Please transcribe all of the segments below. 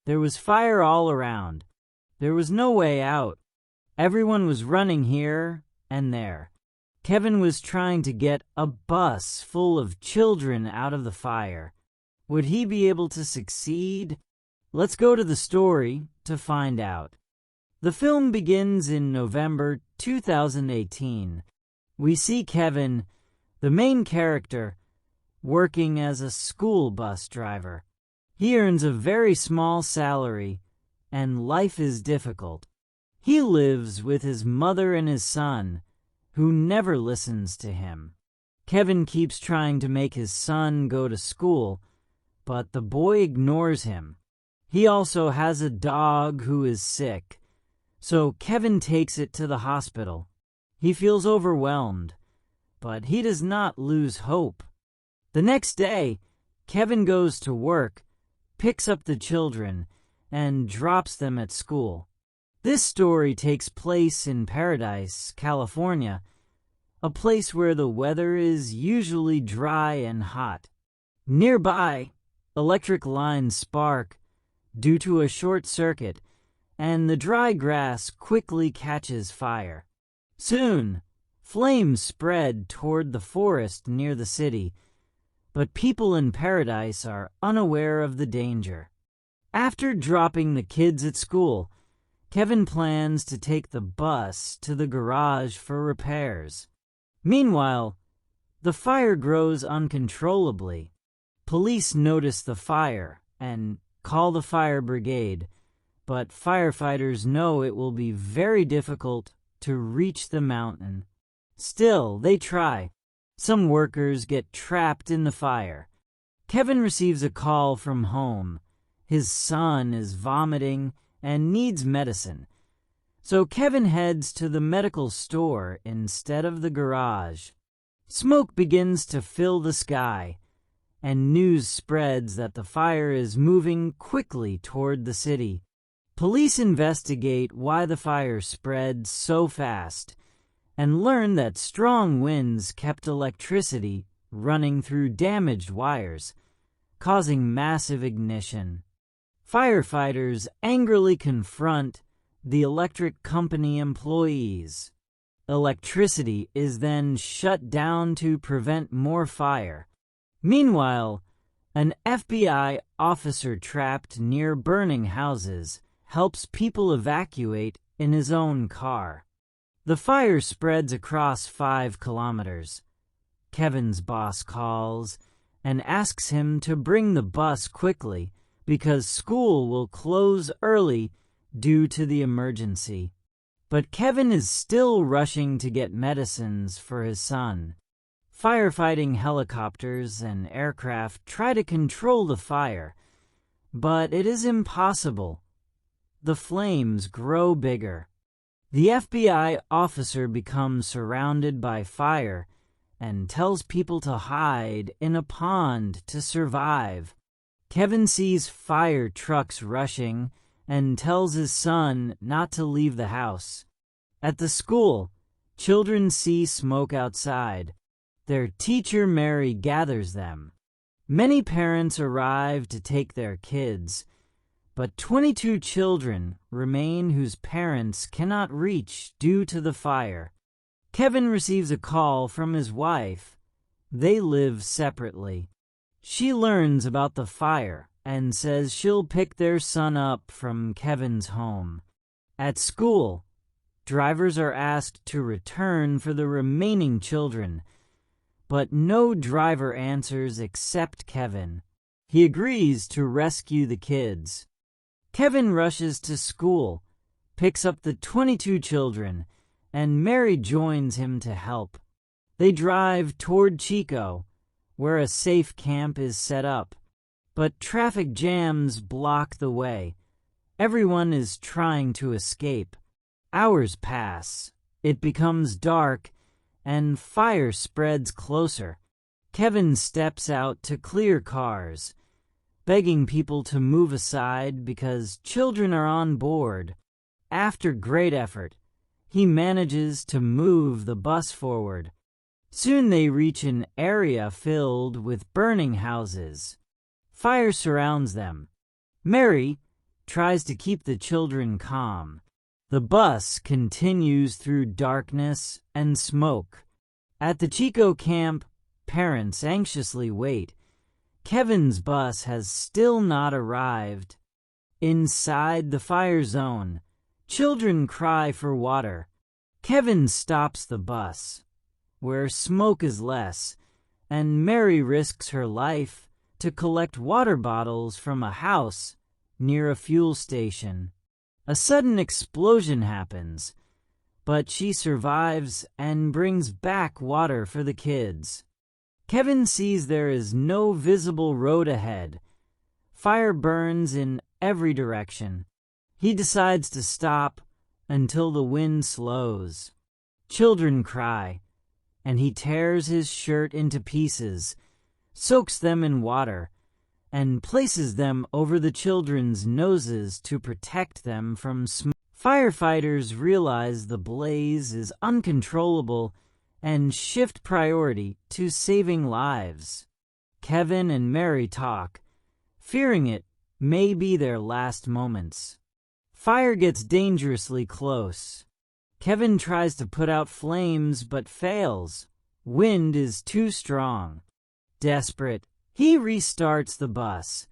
There was fire all around. There was no way out. Everyone was running here and there. Kevin was trying to get a bus full of children out of the fire. Would he be able to succeed? Let's go to the story to find out. The film begins in November 2018. We see Kevin, the main character, working as a school bus driver. He earns a very small salary, and life is difficult. He lives with his mother and his son, who never listens to him. Kevin keeps trying to make his son go to school, but the boy ignores him. He also has a dog who is sick, so Kevin takes it to the hospital. He feels overwhelmed, but he does not lose hope. The next day, Kevin goes to work, picks up the children, and drops them at school. This story takes place in Paradise, California, a place where the weather is usually dry and hot. Nearby, electric lines spark due to a short circuit, and the dry grass quickly catches fire. Soon, flames spread toward the forest near the city, but people in Paradise are unaware of the danger. After dropping the kids at school, Kevin plans to take the bus to the garage for repairs. Meanwhile, the fire grows uncontrollably. Police notice the fire and call the fire brigade, but firefighters know it will be very difficult to reach the mountain. Still, they try. Some workers get trapped in the fire. Kevin receives a call from home. His son is vomiting and needs medicine. So Kevin heads to the medical store instead of the garage. Smoke begins to fill the sky, and news spreads that the fire is moving quickly toward the city. Police investigate why the fire spread so fast and learn that strong winds kept electricity running through damaged wires, causing massive ignition. Firefighters angrily confront the electric company employees. Electricity is then shut down to prevent more fire. Meanwhile, an FBI officer trapped near burning houses helps people evacuate in his own car. The fire spreads across 5 kilometers. Kevin's boss calls and asks him to bring the bus quickly because school will close early due to the emergency. But Kevin is still rushing to get medicines for his son. Firefighting helicopters and aircraft try to control the fire, but it is impossible. The flames grow bigger. The FBI officer becomes surrounded by fire and tells people to hide in a pond to survive. Kevin sees fire trucks rushing and tells his son not to leave the house. At the school, children see smoke outside. Their teacher Mary gathers them. Many parents arrive to take their kids, but 22 children remain whose parents cannot reach due to the fire. Kevin receives a call from his wife. They live separately. She learns about the fire and says she'll pick their son up from Kevin's home. At school, drivers are asked to return for the remaining children, but no driver answers except Kevin. He agrees to rescue the kids. Kevin rushes to school, picks up the 22 children, and Mary joins him to help. They drive toward Chico, where a safe camp is set up, but traffic jams block the way. Everyone is trying to escape. Hours pass. It becomes dark, and fire spreads closer. Kevin steps out to clear cars, begging people to move aside because children are on board. After great effort, he manages to move the bus forward. Soon they reach an area filled with burning houses. Fire surrounds them. Mary, tries to keep the children calm. The bus continues through darkness and smoke. At the Chico camp, parents anxiously wait. Kevin's bus has still not arrived. Inside the fire zone, children cry for water. Kevin stops the bus, where smoke is less, and Mary risks her life to collect water bottles from a house near a fuel station. A sudden explosion happens, but she survives and brings back water for the kids. Kevin sees there is no visible road ahead. Fire burns in every direction. He decides to stop until the wind slows. Children cry, and he tears his shirt into pieces, soaks them in water, and places them over the children's noses to protect them from smoke. Firefighters realize the blaze is uncontrollable and shift priority to saving lives. Kevin and Mary talk, fearing it may be their last moments. Fire gets dangerously close. Kevin tries to put out flames but fails. Wind is too strong. Desperate, he restarts the bus.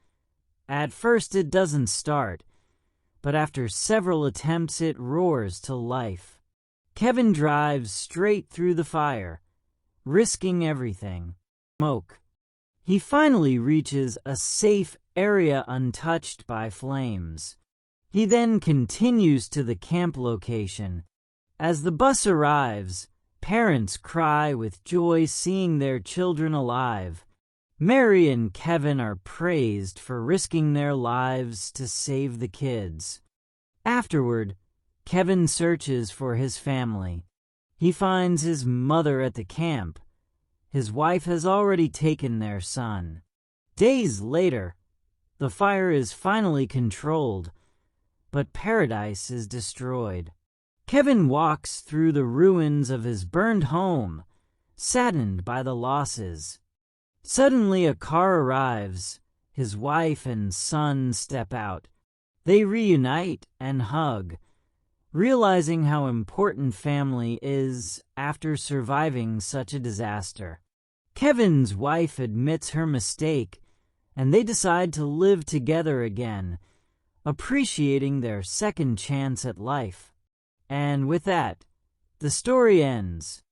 At first it doesn't start, but after several attempts it roars to life. Kevin drives straight through the fire, risking everything. Smoke. He finally reaches a safe area untouched by flames. He then continues to the camp location. As the bus arrives, parents cry with joy seeing their children alive. Mary and Kevin are praised for risking their lives to save the kids. Afterward, Kevin searches for his family. He finds his mother at the camp. His wife has already taken their son. Days later, the fire is finally controlled, but paradise is destroyed. Kevin walks through the ruins of his burned home, saddened by the losses. Suddenly a car arrives. His wife and son step out. They reunite and hug, realizing how important family is after surviving such a disaster. Kevin's wife admits her mistake, and they decide to live together again, appreciating their second chance at life. And with that, the story ends.